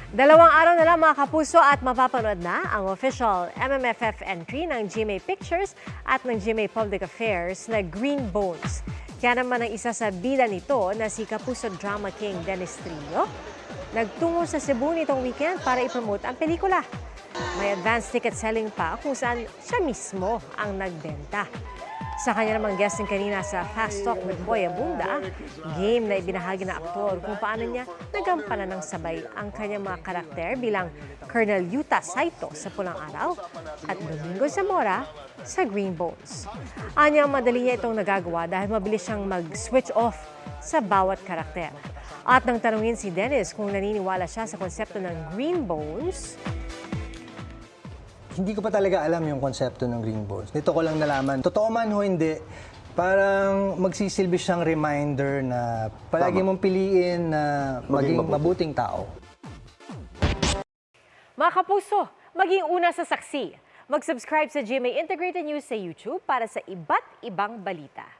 Dalawang araw na lang mga kapuso at mapapanood na ang official MMFF entry ng GMA Pictures at ng GMA Public Affairs na Green Bones. Kaya naman ang isa sa bida nito na si Kapuso Drama King Dennis Trillo nagtungo sa Cebu nitong weekend para ipromote ang pelikula. May advance ticket selling pa kung saan siya mismo ang nagbenta. Sa kanya namang guesting kanina sa Fast Talk with Boy Abunda, game na ibinahagi na aktor kung paano niya nagampanan ng sabay ang kanyang mga karakter bilang Colonel Yuta Saito sa Pulang Araw at Domingo Zamora sa Green Bones. Anya, madali niya itong nagagawa dahil mabilis siyang mag-switch off sa bawat karakter. At nang tanungin si Dennis kung naniniwala siya sa konsepto ng Green Bones, hindi ko pa talaga alam yung konsepto ng Green Bones. Nito ko lang nalaman. Totoo man o hindi, parang magsisilbi siyang reminder na palagi mong piliin na maging mabuting tao. mga kapuso, maging una sa saksi. Mag-subscribe sa GMA Integrated News sa YouTube para sa iba't ibang balita.